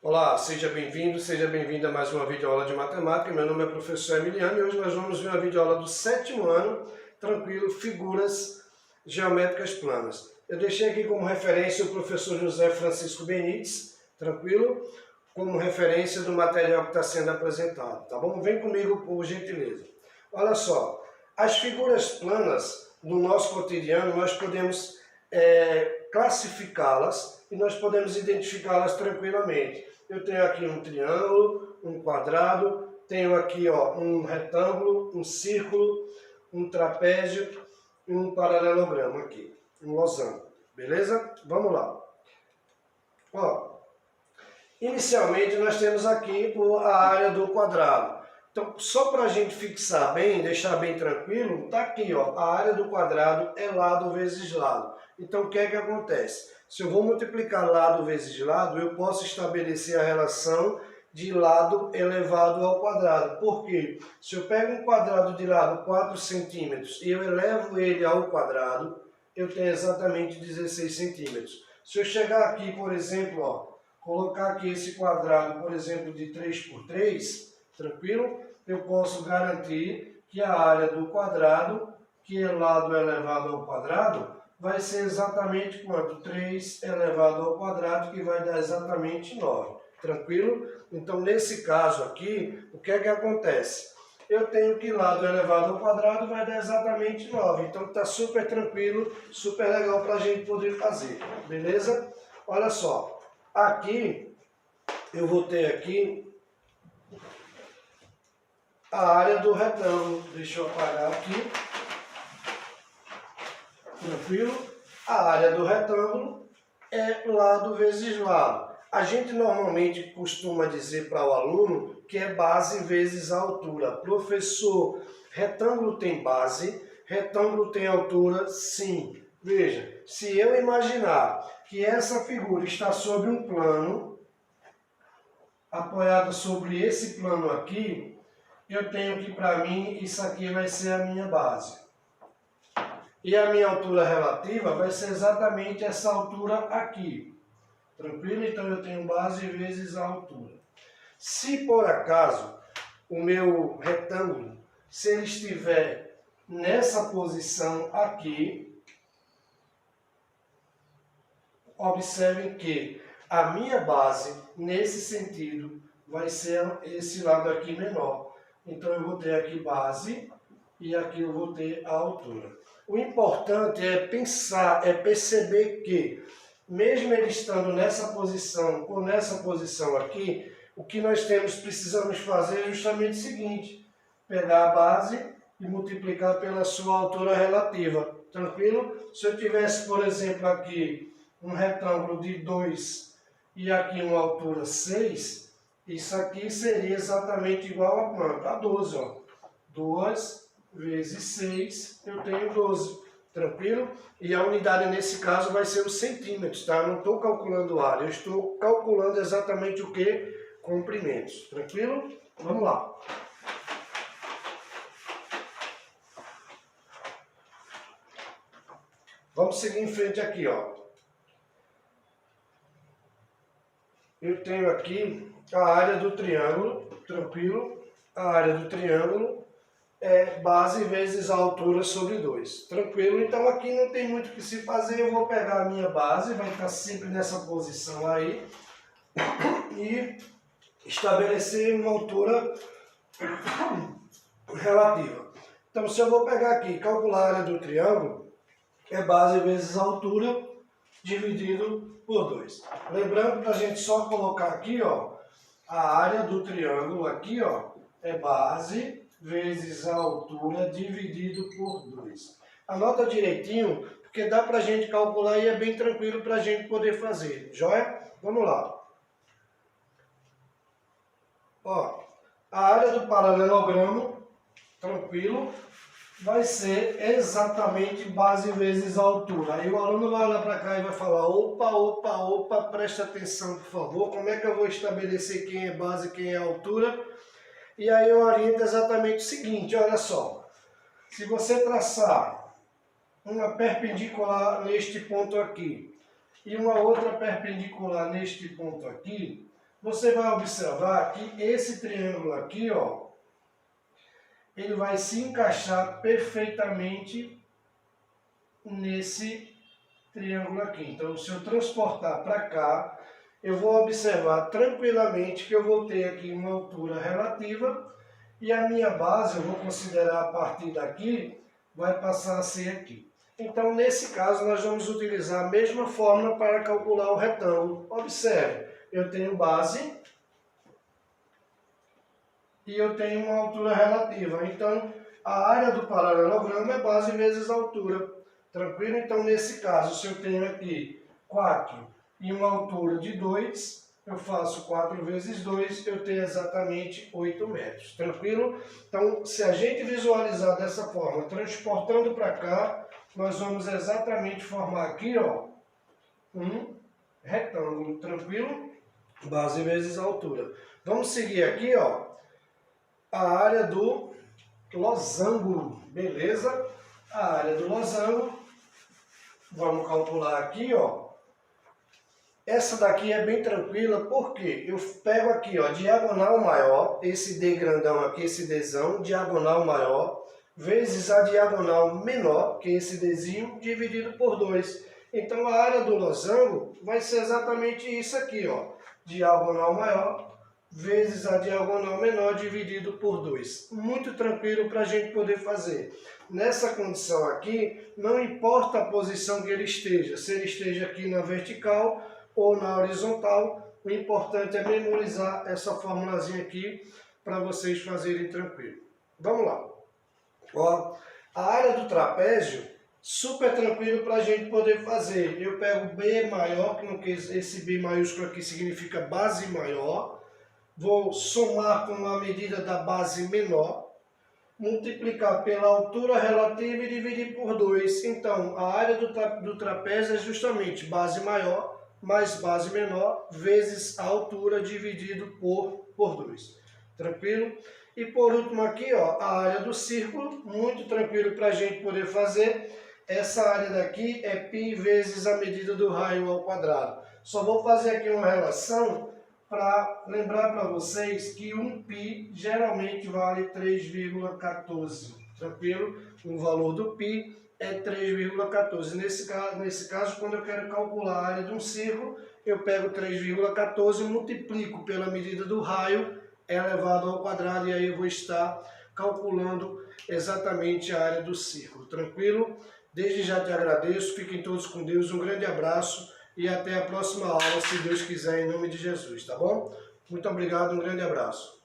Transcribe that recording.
Olá, seja bem-vindo, seja bem-vinda a mais uma videoaula de matemática. Meu nome é professor Emiliano e hoje nós vamos ver uma videoaula do 7º ano, tranquilo, figuras geométricas planas. Eu deixei aqui como referência o professor José Francisco Benites, tranquilo, como referência do material que está sendo apresentado, tá bom? Vem comigo por gentileza. Olha só, as figuras planas do nosso cotidiano nós podemos classificá-las e nós podemos identificá-las tranquilamente. Eu tenho aqui um triângulo, um quadrado, tenho aqui um retângulo, um círculo, um trapézio e um paralelogramo aqui, um losango, beleza? Vamos lá. Inicialmente nós temos aqui a área do quadrado. Então, só para a gente fixar bem, deixar bem tranquilo, tá aqui, a área do quadrado é lado vezes lado. Então, o que é que acontece? Se eu vou multiplicar lado vezes lado, eu posso estabelecer a relação de lado elevado ao quadrado. Por quê? Se eu pego um quadrado de lado 4 centímetros e eu elevo ele ao quadrado, eu tenho exatamente 16 centímetros. Se eu chegar aqui, por exemplo, colocar aqui esse quadrado, por exemplo, de 3 por 3, tranquilo? Eu posso garantir que a área do quadrado, que é lado elevado ao quadrado, vai ser exatamente quanto? 3 elevado ao quadrado, que vai dar exatamente 9. Tranquilo? Então, nesse caso aqui, o que é que acontece? Eu tenho que lado elevado ao quadrado vai dar exatamente 9. Então, está super tranquilo, super legal para a gente poder fazer. Beleza? Olha só. Aqui, eu vou ter aqui a área do retângulo. Deixa eu apagar aqui. Tranquilo? A área do retângulo é lado vezes lado. A gente normalmente costuma dizer para o aluno que é base vezes a altura. Professor, retângulo tem base, retângulo tem altura? Sim. Veja, se eu imaginar que essa figura está sobre um plano, apoiada sobre esse plano aqui, eu tenho que, para mim, isso aqui vai ser a minha base. E a minha altura relativa vai ser exatamente essa altura aqui. Tranquilo? Então eu tenho base vezes a altura. Se por acaso o meu retângulo, se ele estiver nessa posição aqui, observem que a minha base, nesse sentido, vai ser esse lado aqui menor. Então eu vou ter aqui base e aqui eu vou ter a altura. O importante é pensar, é perceber que, mesmo ele estando nessa posição ou nessa posição aqui, o que nós precisamos fazer é justamente o seguinte: pegar a base e multiplicar pela sua altura relativa. Tranquilo? Se eu tivesse, por exemplo, aqui um retângulo de 2 e aqui uma altura 6, isso aqui seria exatamente igual a quanto? A 12. 2 vezes 6, eu tenho 12. Tranquilo? E a unidade nesse caso vai ser os centímetros, tá? Eu não estou calculando área, eu estou calculando exatamente o que? Comprimentos. Tranquilo? Vamos lá. Vamos seguir em frente aqui, Eu tenho aqui a área do triângulo, tranquilo? A área do triângulo é base vezes a altura sobre 2. Tranquilo? Então aqui não tem muito o que se fazer, eu vou pegar a minha base, vai estar sempre nessa posição aí, e estabelecer uma altura relativa. Então se eu vou pegar aqui e calcular a área do triângulo, é base vezes a altura dividido por 2. Lembrando que a gente só colocar aqui, a área do triângulo aqui, é base vezes a altura dividido por 2. Anota direitinho, porque dá para a gente calcular e é bem tranquilo para a gente poder fazer. Joia? Vamos lá. A área do paralelogramo, tranquilo, vai ser exatamente base vezes a altura. Aí o aluno vai olhar para cá e vai falar: opa, presta atenção, por favor. Como é que eu vou estabelecer quem é base e quem é altura? E aí eu oriento exatamente o seguinte: olha só. Se você traçar uma perpendicular neste ponto aqui e uma outra perpendicular neste ponto aqui, você vai observar que esse triângulo aqui, ó, ele vai se encaixar perfeitamente nesse triângulo aqui. Então, se eu transportar para cá, eu vou observar tranquilamente que eu vou ter aqui uma altura relativa e a minha base, eu vou considerar a partir daqui, vai passar a ser aqui. Então, nesse caso, nós vamos utilizar a mesma fórmula para calcular o retângulo. Observe, eu tenho base e eu tenho uma altura relativa. Então, a área do paralelogramo é base vezes altura. Tranquilo? Então, nesse caso, se eu tenho aqui 4 e uma altura de 2, eu faço 4 vezes 2, eu tenho exatamente 8 metros. Tranquilo? Então, se a gente visualizar dessa forma, transportando para cá, nós vamos exatamente formar aqui, ó, um retângulo. Tranquilo? Base vezes altura. Vamos seguir aqui, ó, a área do losango. Beleza? A área do losango, vamos calcular aqui, ó. Essa daqui é bem tranquila, porque eu pego aqui, ó, diagonal maior, esse D grandão aqui, esse Dzão, diagonal maior, vezes a diagonal menor, que é esse Dzinho, dividido por 2. Então, a área do losango vai ser exatamente isso aqui, ó, diagonal maior, vezes a diagonal menor, dividido por 2. Muito tranquilo para a gente poder fazer. Nessa condição aqui, não importa a posição que ele esteja, se ele esteja aqui na vertical ou na horizontal, o importante é memorizar essa formulazinha aqui para vocês fazerem tranquilo. Vamos lá. Ó, a área do trapézio, super tranquilo para a gente poder fazer. Eu pego B maior, que esse B maiúsculo aqui significa base maior, vou somar com a medida da base menor, multiplicar pela altura relativa e dividir por 2. Então, a área do trapézio é justamente base maior mais base menor vezes a altura dividido por 2. Tranquilo? E por último aqui, ó, a área do círculo, muito tranquilo para a gente poder fazer. Essa área daqui é π vezes a medida do raio ao quadrado. Só vou fazer aqui uma relação para lembrar para vocês que um π geralmente vale 3,14. Tranquilo? O valor do π é 3,14. Nesse caso, quando eu quero calcular a área de um círculo, eu pego 3,14 e multiplico pela medida do raio elevado ao quadrado, e aí eu vou estar calculando exatamente a área do círculo. Tranquilo? Desde já te agradeço, fiquem todos com Deus, um grande abraço e até a próxima aula, se Deus quiser, em nome de Jesus, tá bom? Muito obrigado, um grande abraço.